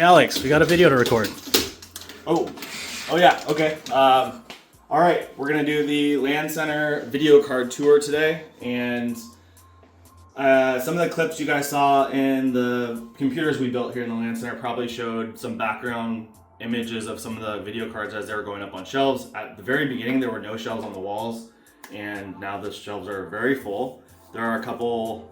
Hey Alex, we got a video to record. Oh yeah, okay. All right, we're gonna do the LAN Center video card tour today, and some of the clips you guys saw in the computers we built here in the LAN Center probably showed some background images of some of the video cards as they were going up on shelves. At the very beginning, there were no shelves on the walls, and now the shelves are very full. There are a couple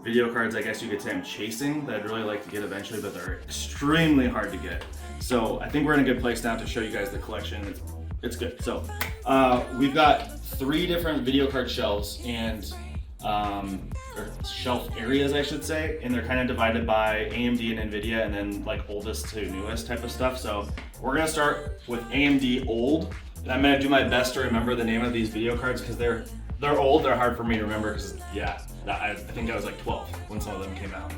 video cards, I guess you could say, I'm chasing that I'd really like to get eventually, but they're extremely hard to get. So I think we're in a good place now to show you guys the collection. It's good. So we've got 3 different video card shelves and or shelf areas, I should say, and they're kind of divided by AMD and NVIDIA, and then like oldest to newest type of stuff. So we're gonna start with AMD old, and I'm gonna do my best to remember the name of these video cards because they're old. They're hard for me to remember because I think I was like 12 when some of them came out.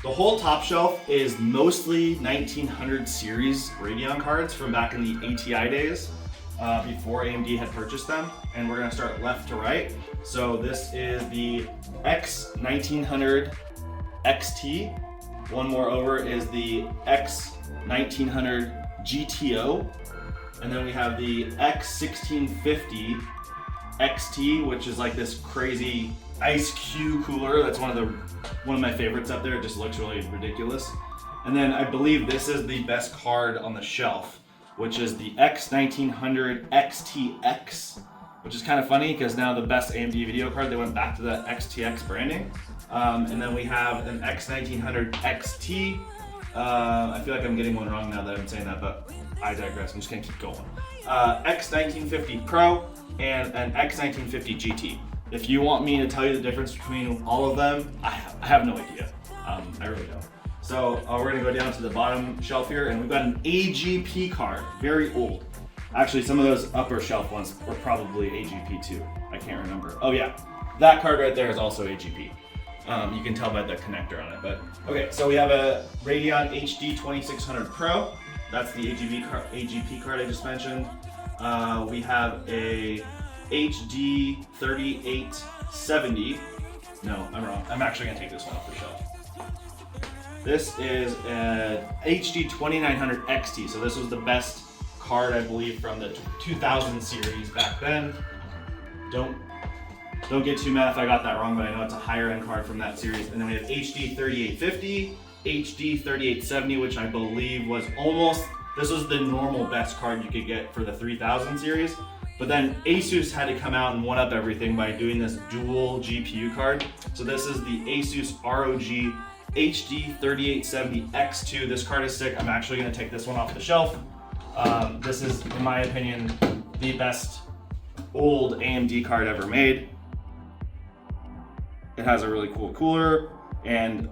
The whole top shelf is mostly 1900 series Radeon cards from back in the ATI days, before AMD had purchased them. And we're gonna start left to right. So this is the X1900 XT. One more over is the X1900 GTO. And then we have the X1650 XT, which is like this crazy CHQ cooler. That's one of my favorites up there. It just looks really ridiculous. And then I believe this is the best card on the shelf, which is the X1900 XTX, which is kind of funny because now the best AMD video card, they went back to the XTX branding. And then we have an X1900 XT. I feel like I'm getting one wrong now that I'm saying that, but I digress. I'm just gonna keep going. X1950 Pro and an X1950 GT. If you want me to tell you the difference between all of them, I have no idea. I really don't. So we're gonna go down to the bottom shelf here, and we've got an AGP card, very old. Actually, some of those upper shelf ones were probably AGP too. I can't remember. Oh yeah, that card right there is also AGP. You can tell by the connector on it, but okay. So we have a Radeon HD 2600 Pro. That's the AGP card I just mentioned. We have a HD 3870. No, I'm wrong. I'm actually gonna take this one off the shelf. This is an HD 2900 XT. So this was the best card, I believe, from the 2000 series back then. Don't get too mad if I got that wrong, but I know it's a higher end card from that series. And then we have HD 3850, HD 3870, which I believe was this was the normal best card you could get for the 3000 series. But then Asus had to come out and one up everything by doing this dual GPU card. So this is the Asus ROG HD 3870 X2. This card is sick. I'm actually gonna take this one off the shelf. This is, in my opinion, the best old AMD card ever made. It has a really cool cooler, and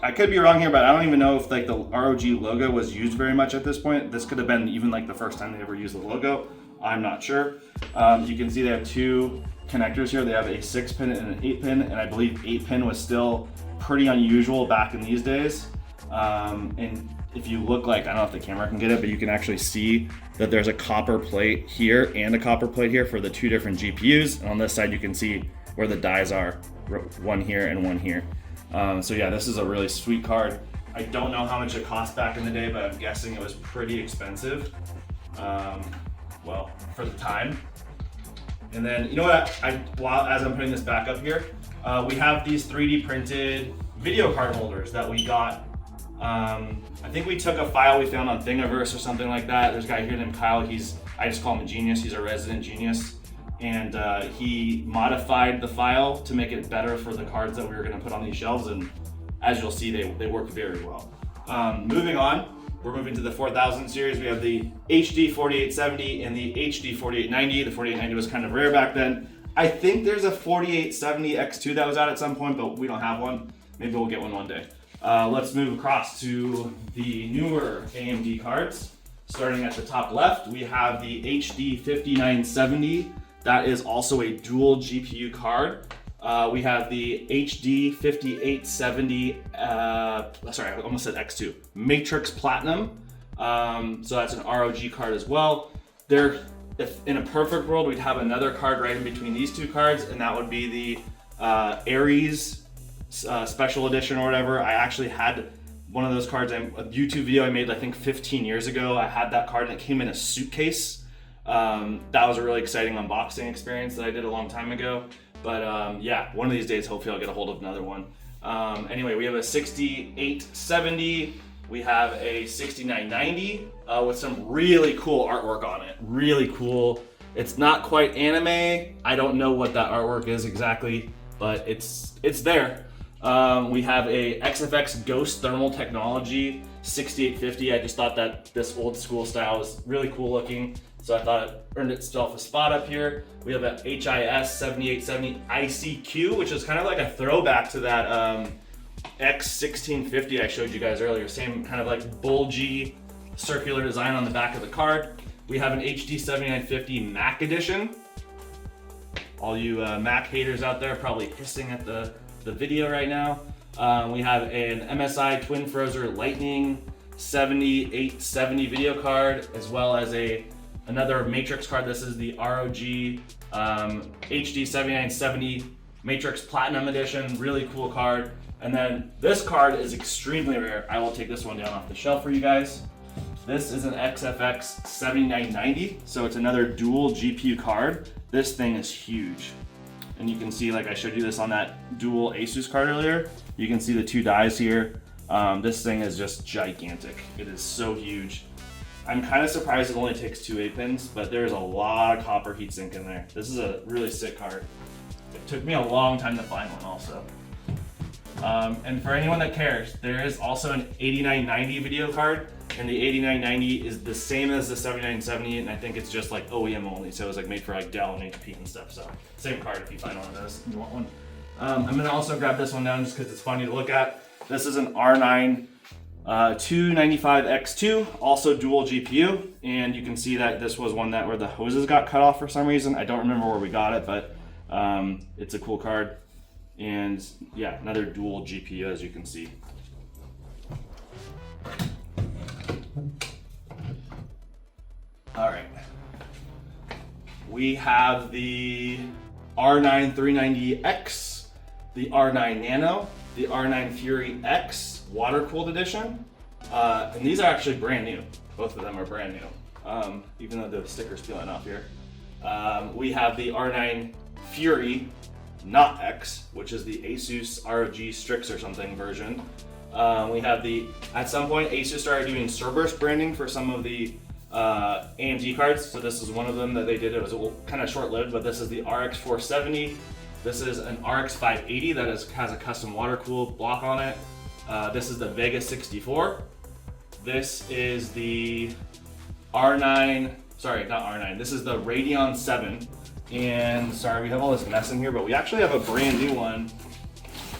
I could be wrong here, but I don't even know if like the ROG logo was used very much at this point. This could have been even like the first time they ever used the logo. I'm not sure. You can see they have 2 connectors here. They have a 6-pin and an 8-pin, and I believe 8-pin was still pretty unusual back in these days. And if you look, like, I don't know if the camera can get it, but you can actually see that there's a copper plate here and a copper plate here for the 2 different GPUs. And on this side, you can see where the dies are, one here and one here. So yeah, this is a really sweet card. I don't know how much it cost back in the day, but I'm guessing it was pretty expensive. Well, for the time. And then, you know what, as I'm putting this back up here, we have these 3D printed video card holders that we got. I think we took a file we found on Thingiverse or something like that. There's a guy here named Kyle. I just call him a genius. He's a resident genius. And he modified the file to make it better for the cards that we were gonna put on these shelves. And as you'll see, they work very well. Moving on, we're moving to the 4000 series. We have the HD 4870 and the HD 4890. The 4890 was kind of rare back then. I think there's a 4870 X2 that was out at some point, but we don't have one. Maybe we'll get one day. Let's move across to the newer AMD cards. Starting at the top left, we have the HD 5970. That is also a dual GPU card. We have the HD 5870, sorry, I almost said X2, Matrix Platinum. So that's an ROG card as well. If in a perfect world, we'd have another card right in between these 2 cards, and that would be the Aries special edition or whatever. I actually had one of those cards, a YouTube video I made I think 15 years ago. I had that card and it came in a suitcase. That was a really exciting unboxing experience that I did a long time ago. But yeah, one of these days, hopefully I'll get a hold of another one. Anyway, we have a 6870. We have a 6990 with some really cool artwork on it. Really cool. It's not quite anime. I don't know what that artwork is exactly, but it's there. We have a XFX Ghost Thermal Technology 6850. I just thought that this old school style was really cool looking, so I thought it earned itself a spot up here. We have a HIS 7870 ICQ, which is kind of like a throwback to that X1650 I showed you guys earlier. Same kind of like bulgy circular design on the back of the card. We have an HD 7950 Mac edition. All you Mac haters out there probably hissing at the video right now. We have an MSI Twin Frozer Lightning 7870 video card, as well as another Matrix card. This is the ROG HD 7970 Matrix Platinum Edition. Really cool card. And then this card is extremely rare. I will take this one down off the shelf for you guys. This is an XFX 7990, so it's another dual GPU card. This thing is huge. And you can see, like I showed you this on that dual Asus card earlier, you can see the two dies here. This thing is just gigantic. It is so huge. I'm kind of surprised it only takes 2 8-pins, but there's a lot of copper heatsink in there. This is a really sick card. It took me a long time to find one also. And for anyone that cares, there is also an 8990 video card, and the 8990 is the same as the 7970, and I think it's just like OEM only, so it was like made for like Dell and HP and stuff. So same card if you find one of those and you want one. I'm gonna also grab this one down just because it's funny to look at. This is an R9 295X2, also dual GPU, and you can see that this was one where the hoses got cut off for some reason. I don't remember where we got it, but it's a cool card. And yeah, another dual GPU, as you can see. All right. We have the R9 390X, the R9 Nano, the R9 Fury X water-cooled edition. And these are actually brand new. Both of them are brand new, even though the sticker's peeling off here. We have the R9 Fury not X, which is the Asus ROG Strix or something version. We have at some point Asus started doing Cerberus branding for some of the AMD cards, so this is one of them that they did. It was kind of short-lived, but this is the RX 470. This is an RX 580 that has a custom water-cooled block on it. This is the Vega 64. This is the R9, sorry, not R9, this is the Radeon 7. And sorry, we have all this mess in here, but we actually have a brand new one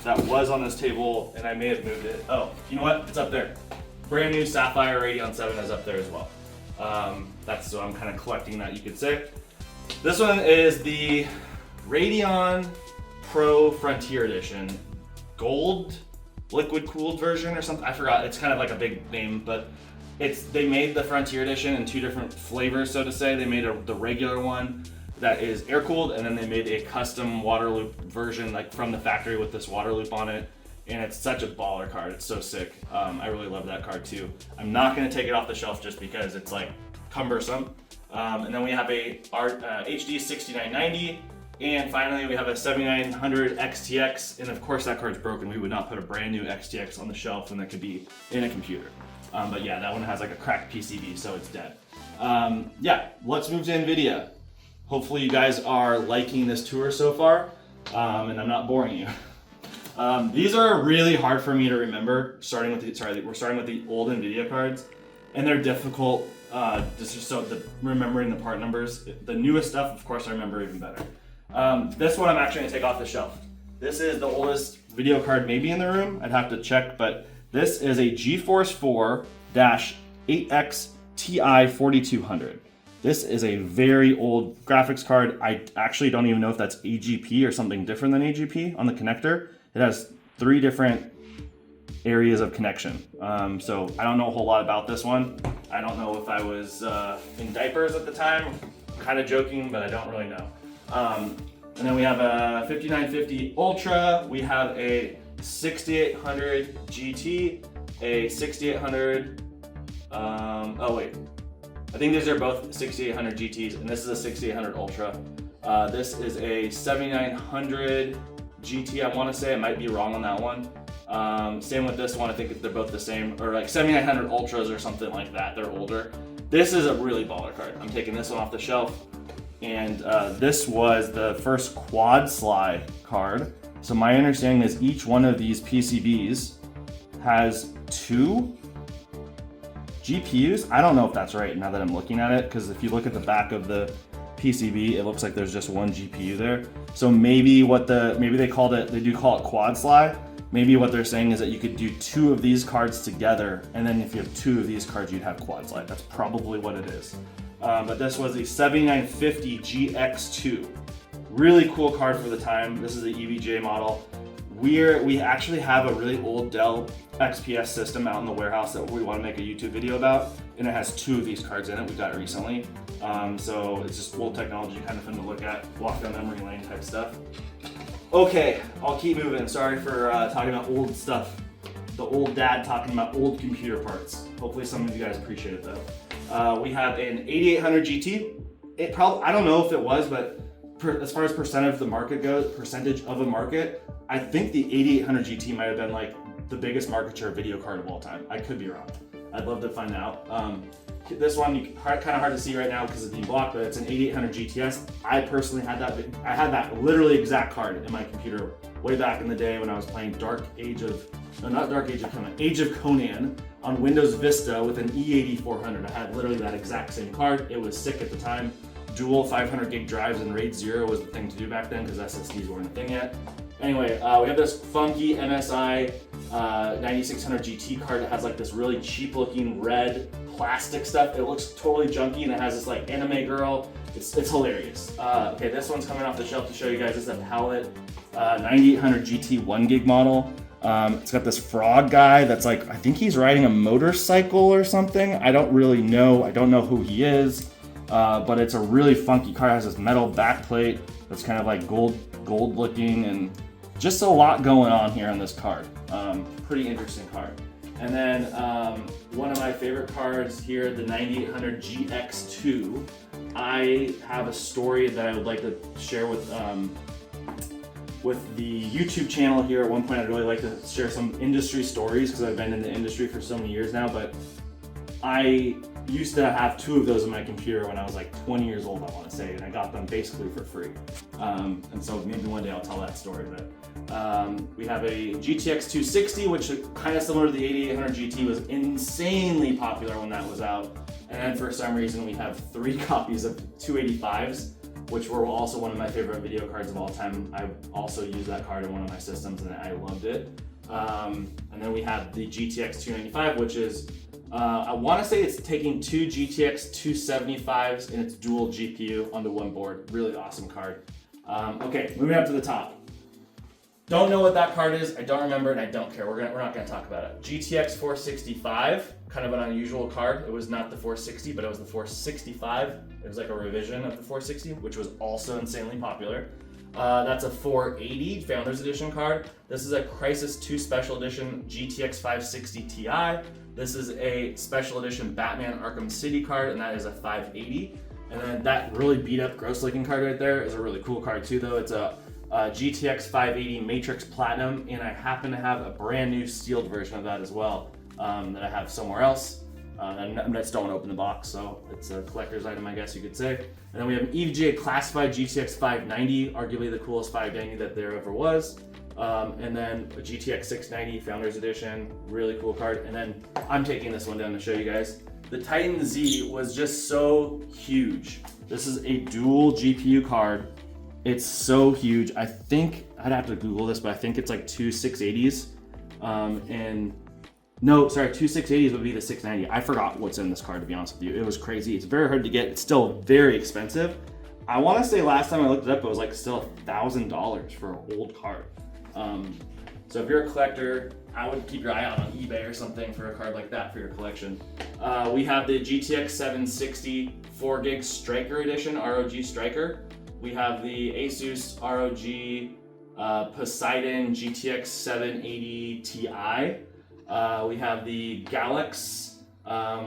that was on this table, and I may have moved it. Oh, you know what? It's up there. Brand new Sapphire Radeon 7 is up there as well. So I'm kind of collecting that, you could say. This one is the Radeon Pro Frontier Edition, gold liquid cooled version or something. I forgot. It's kind of like a big name, but they made the Frontier Edition in 2 different flavors, so to say. They made the regular one that is air cooled, and then they made a custom water loop version, like from the factory, with this water loop on it. And it's such a baller card. It's so sick. I really love that card too. I'm not gonna take it off the shelf just because it's like cumbersome. And then we have a HD 6990, and finally we have a 7900 XTX. And of course that card's broken. We would not put a brand new XTX on the shelf when that could be in a computer. But yeah, that one has like a cracked PCB, so it's dead. Yeah, let's move to NVIDIA. Hopefully you guys are liking this tour so far, and I'm not boring you. These are really hard for me to remember, we're starting with the old NVIDIA cards, and they're difficult, remembering the part numbers. The newest stuff, of course, I remember even better. This one I'm actually gonna take off the shelf. This is the oldest video card maybe in the room, I'd have to check, but this is a GeForce 4-8X Ti 4200. This is a very old graphics card. I actually don't even know if that's AGP or something different than AGP on the connector. It has 3 different areas of connection. So I don't know a whole lot about this one. I don't know if I was in diapers at the time. I'm kind of joking, but I don't really know. And then we have a 5950 Ultra. We have a 6800 GT, a 6800. Oh wait, I think these are both 6800 GTs, and this is a 6800 Ultra. This is a 7900 GT. I want to say, I might be wrong on that one. Same with this one. I think they're both the same, or like 7900 Ultras or something like that. They're older. This is a really baller card. I'm taking this one off the shelf. And this was the first quad sly card. So my understanding is each one of these PCBs has 2 GPUs. I don't know if that's right now that I'm looking at it, because if you look at the back of the PCB, it looks like there's just 1 GPU there. So maybe maybe they call it quad sly. Maybe what they're saying is that you could do 2 of these cards together, and then if you have 2 of these cards, you'd have quad slide. That's probably what it is. But this was the 7950 GX2. Really cool card for the time. This is the EVGA model. We actually have a really old Dell XPS system out in the warehouse that we want to make a YouTube video about, and it has 2 of these cards in it. We got it recently. So it's just old technology, kind of fun to look at, walk down memory lane type stuff. Okay, I'll keep moving. Sorry for talking about old stuff. The old dad talking about old computer parts. Hopefully some of you guys appreciate it though. We have an 8800 GT. I don't know if it was, but as far as percentage of a market, I think the 8800 GT might have been like the biggest market share video card of all time. I could be wrong. I'd love to find out. This one, kind of hard to see right now because it's being blocked, but it's an 8800 GTS. I personally had that. I had that literally exact card in my computer way back in the day when I was playing Age of Conan on Windows Vista with an E8400. I had literally that exact same card. It was sick at the time. Dual 500 gig drives and RAID 0 was the thing to do back then because SSDs weren't a thing yet. Anyway, we have this funky MSI 9600 GT card that has like this really cheap looking red plastic stuff. It looks totally junky and it has this like anime girl. It's hilarious. Okay, this one's coming off the shelf to show you guys. This is a Palette 9800 GT 1 gig model. It's got this frog guy that's like, I think he's riding a motorcycle or something. I don't really know. I don't know who he is, but it's a really funky card. It has this metal backplate that's kind of like gold looking, and just a lot going on here on this card. Pretty interesting card. And then one of my favorite cards here, the 9800 GX2. I have a story that I would like to share with the YouTube channel here. At one point, I'd really like to share some industry stories because I've been in the industry for so many years now, but I used to have 2 of those in my computer when I was like 20 years old, I want to say, and I got them basically for free. And so maybe one day I'll tell that story. But we have a GTX 260, which is kind of similar to the 8800 GT, was insanely popular when that was out. And then for some reason we have 3 copies of 285s, which were also one of my favorite video cards of all time. I also used that card in one of my systems and I loved it. And then we have the GTX 295, which is I want to say it's taking 2 GTX 275s and it's dual GPU onto one board. Really awesome card. Okay, moving up to the top. Don't know what that card is. I don't remember and I don't care. We're not gonna talk about it. GTX 465, kind of an unusual card. It was not the 460, but it was the 465. It was like a revision of the 460, which was also insanely popular. That's a 480 Founders Edition card. This is a Crysis 2 Special Edition GTX 560 Ti. This is a Special Edition Batman Arkham City card, and that is a 580. And then that really beat up gross looking card right there is a really cool card too, though. It's a GTX 580 Matrix Platinum, and I happen to have a brand new sealed version of that as well that I have somewhere else. I still want to open the box, so it's a collector's item, I guess you could say. And then we have an EVGA Classified GTX 590, arguably the coolest 590 that there ever was. And then a GTX 690 Founders Edition, really cool card. And then I'm taking this one down to show you guys. The Titan Z was just so huge. This is a dual GPU card. It's so huge. I think, I'd have to Google this, but I think it's like 2 680s. No, sorry, 2 680s would be the 690. I forgot what's in this card, to be honest with you. It was crazy. It's very hard to get. It's still very expensive. I want to say last time I looked it up, it was like still $1,000 for an old card. So if you're a collector, I would keep your eye out on eBay or something for a card like that for your collection. We have the GTX 760 4 gig Striker Edition, ROG Striker. We have the Asus ROG Poseidon GTX 780 Ti. We have the Galax,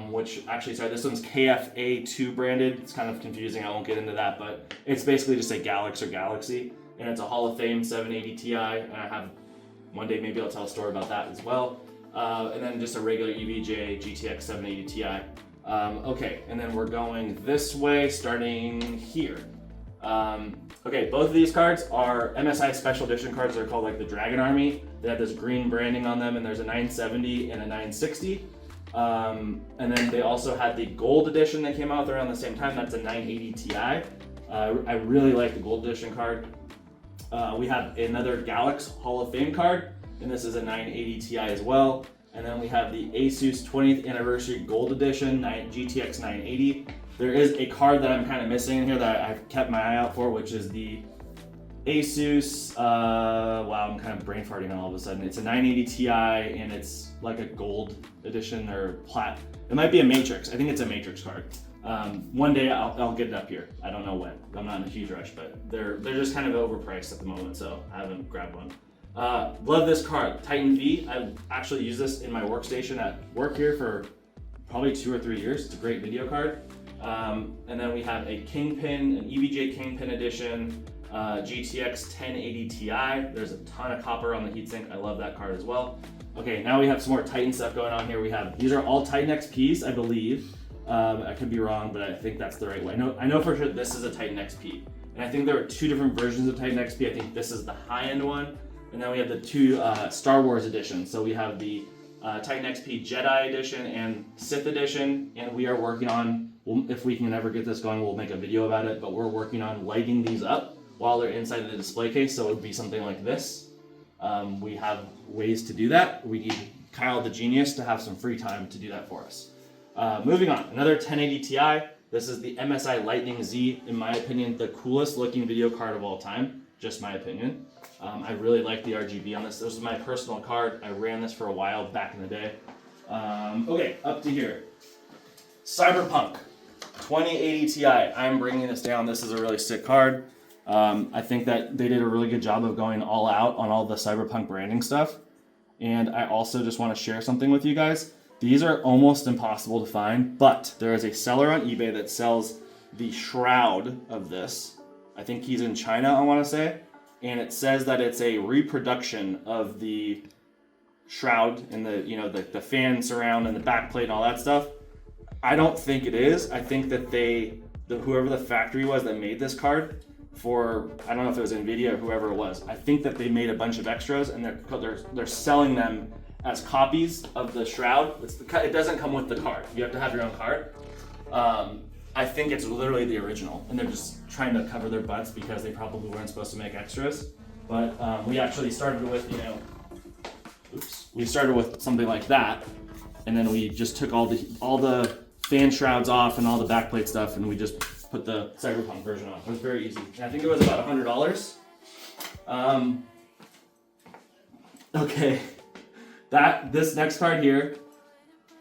which actually, sorry, this one's KFA2 branded. It's kind of confusing. I won't get into that, but it's basically just a Galax or Galaxy, and it's a Hall of Fame 780 Ti. And I have one day maybe I'll tell a story about that as well. And then just a regular EVJ GTX 780 Ti. Okay, and then we're going this way, starting here. Okay, both of these cards are MSI Special Edition cards. They're called like the Dragon Army. They have this green branding on them, and there's a 970 and a 960. And then they also had the Gold Edition that came out around the same time. That's a 980 Ti. I really like the Gold Edition card. We have another Galax Hall of Fame card, and this is a 980 Ti as well. And then we have the Asus 20th Anniversary Gold Edition GTX 980. There is a card that I'm kind of missing in here that I've kept my eye out for, which is the Asus, wow, I'm kind of brain farting all of a sudden. It's a 980 Ti, and it's like a gold edition or plat. It might be a Matrix. I think it's a Matrix card. One day I'll get it up here. I don't know when. I'm not in a huge rush, but they're just kind of overpriced at the moment, so I haven't grabbed one. Love this card, Titan V. I've actually used this in my workstation at work here for probably 2 or 3 years. It's a great video card. And then we have a Kingpin, an EVJ Kingpin edition, GTX 1080 Ti. There's a ton of copper on the heatsink. I love that card as well. Okay, now we have some more Titan stuff going on here. These are all Titan XPs, I believe. I could be wrong, but I think that's the right way. I know for sure this is a Titan XP. And I think there are 2 different versions of Titan XP. I think this is the high-end one. And then we have the 2 Star Wars editions. So we have the Titan XP Jedi edition and Sith edition. And we are working on, if we can ever get this going, we'll make a video about it. But we're working on lighting these up while they're inside the display case. So it would be something like this. We have ways to do that. We need Kyle the Genius to have some free time to do that for us. Moving on, another 1080 Ti. This is the MSI Lightning Z, in my opinion, the coolest looking video card of all time. Just my opinion. I really like the RGB on this. This is my personal card. I ran this for a while back in the day. Okay, up to here. Cyberpunk 2080 Ti. I'm bringing this down. This is a really sick card. I think that they did a really good job of going all out on all the Cyberpunk branding stuff. And I also just want to share something with you guys. These are almost impossible to find, but there is a seller on eBay that sells the shroud of this. I think he's in China, I want to say. And it says that it's a reproduction of the shroud and the fan surround and the backplate and all that stuff. I don't think it is. I think that whoever the factory was that made this card, I don't know if it was Nvidia or whoever it was, I think that they made a bunch of extras and they're selling them as copies of the shroud. It doesn't come with the card. You have to have your own card. I think it's literally the original, and they're just trying to cover their butts because they probably weren't supposed to make extras. But we actually started with, we started with something like that, and then we just took all the fan shrouds off and all the backplate stuff, and we just put the Cyberpunk version on. It was very easy. And I think it was about $100. Okay, this next card here,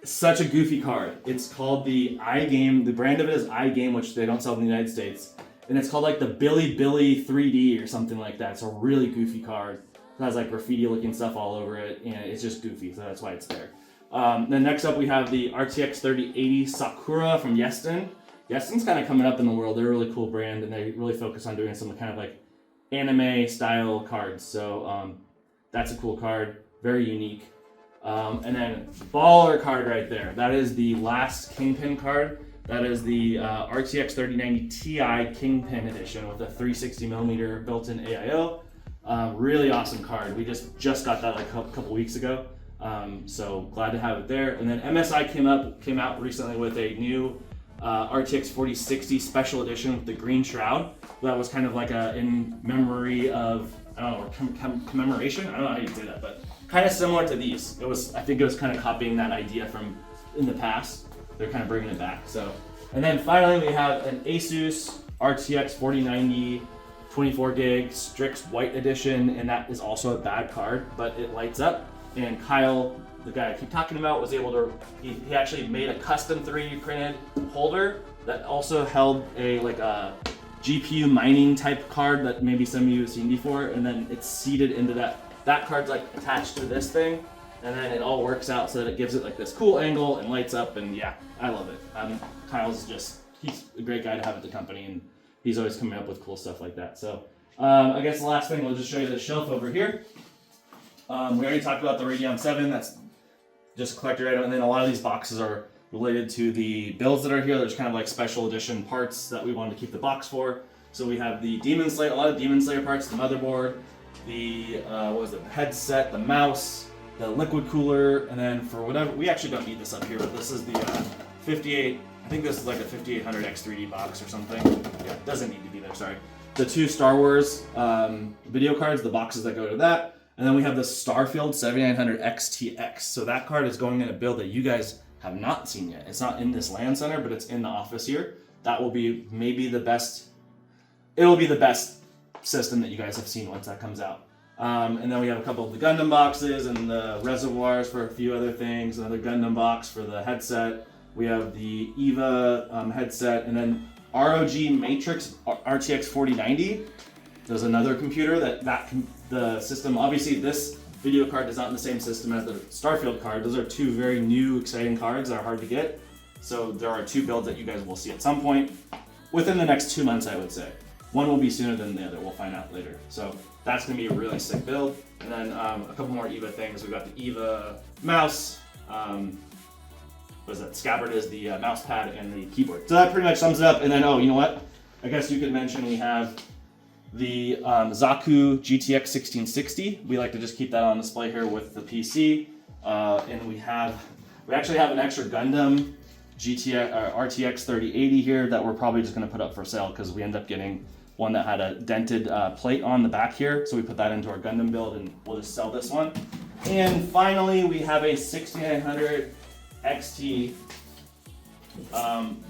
such a goofy card. It's called the iGame. The brand of it is iGame, which they don't sell in the United States. And it's called like the Billy 3D or something like that. It's a really goofy card. It has like graffiti looking stuff all over it, and it's just goofy, so that's why it's there. Then next up we have the RTX 3080 Sakura from Yeston. Yeston's kind of coming up in the world. They're a really cool brand, and they really focus on doing some kind of like anime style cards. So that's a cool card, very unique. And then baller card right there. That is the last Kingpin card. That is the RTX 3090 Ti Kingpin edition with a 360mm built-in AIO. Really awesome card. We just got that like a couple weeks ago. So glad to have it there. And then MSI came out recently with a new RTX 4060 special edition with the green shroud. That was kind of like in memory of, I don't know, commemoration. I don't know how you say that, but kind of similar to these. I think it was kind of copying that idea from in the past. They're kind of bringing it back. So, and then finally we have an Asus RTX 4090 24 gig Strix White Edition, and that is also a bad card, but it lights up. And Kyle, the guy I keep talking about, was able to, he actually made a custom 3D printed holder that also held a GPU mining type card that maybe some of you have seen before, and then it's seated into that. That card's like attached to this thing, and then it all works out so that it gives it like this cool angle and lights up, and yeah, I love it. Kyle's he's a great guy to have at the company, and he's always coming up with cool stuff like that. So I guess the last thing, we'll just show you the shelf over here. We already talked about the Radeon 7, that's just a collector item, and then a lot of these boxes are related to the builds that are here. There's kind of like special edition parts that we wanted to keep the box for. So we have the Demon Slayer, a lot of Demon Slayer parts, the motherboard, the headset, the mouse, the liquid cooler, and then for whatever, we actually don't need this up here, but this is the 58, I think this is like a 5800 X3D box or something. Yeah, it doesn't need to be there, sorry. The 2 Star Wars video cards, the boxes that go to that. And then we have the Starfield 7900 XTX. So that card is going in a build that you guys have not seen yet. It's not in this LAN center, but it's in the office here. That will be maybe the best, it'll be the best system that you guys have seen once that comes out. And then we have a couple of the Gundam boxes and the reservoirs for a few other things, another Gundam box for the headset. We have the EVA headset, and then ROG Matrix RTX 4090. There's another computer the system, obviously this video card is not in the same system as the Starfield card. Those are 2 very new, exciting cards that are hard to get. So there are 2 builds that you guys will see at some point within the next 2 months, I would say. One will be sooner than the other, we'll find out later. So that's gonna be a really sick build. And then a couple more EVA things. We've got the EVA mouse, what is that? Scabbard is the mouse pad and the keyboard. So that pretty much sums it up. And then, oh, you know what? I guess you could mention we have the Zaku GTX 1660. We like to just keep that on display here with the PC. And we actually have an extra Gundam RTX 3080 here that we're probably just gonna put up for sale because we end up getting one that had a dented plate on the back here. So we put that into our Gundam build and we'll just sell this one. And finally, we have a 6900 XT,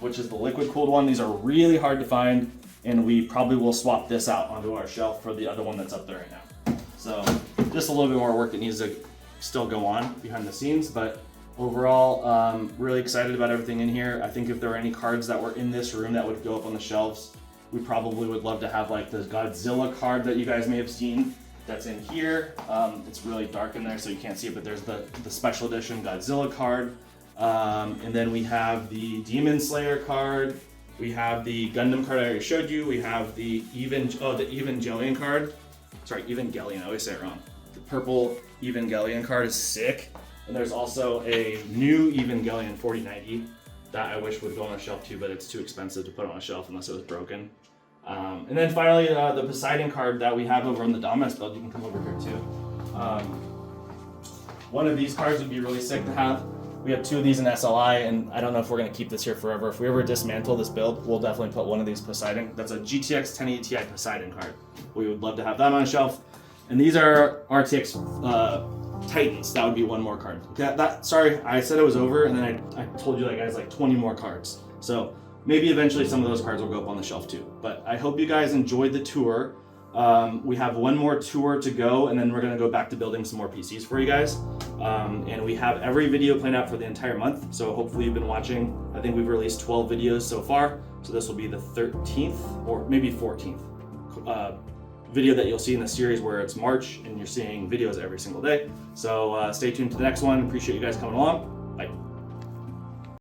which is the liquid cooled one. These are really hard to find, and we probably will swap this out onto our shelf for the other one that's up there right now. So just a little bit more work that needs to still go on behind the scenes, but overall, really excited about everything in here. I think if there were any cards that were in this room that would go up on the shelves, we probably would love to have like the Godzilla card that you guys may have seen that's in here. It's really dark in there so you can't see it, but there's the special edition Godzilla card. And then we have the Demon Slayer card. We have the Gundam card I already showed you. We have the Evangelion card. Sorry, Evangelion, I always say it wrong. The purple Evangelion card is sick. And there's also a new Evangelion 4090 that I wish would go on a shelf too, but it's too expensive to put on a shelf unless it was broken. And then finally, the Poseidon card that we have over on the Domus build. You can come over here too. One of these cards would be really sick to have. We have 2 of these in SLI, and I don't know if we're going to keep this here forever. If we ever dismantle this build, we'll definitely put one of these Poseidon. That's a GTX 1080 Ti Poseidon card. We would love to have that on a shelf. And these are RTX Titans. That would be one more card. Sorry, I said it was over, and then I told you guys like 20 more cards. So maybe eventually some of those cards will go up on the shelf too. But I hope you guys enjoyed the tour. We have one more tour to go, and then we're going to go back to building some more PCs for you guys. And we have every video planned out for the entire month, so hopefully you've been watching. I think we've released 12 videos so far, so this will be the 13th or maybe 14th video that you'll see in the series where it's March and you're seeing videos every single day. So stay tuned to the next one. Appreciate you guys coming along.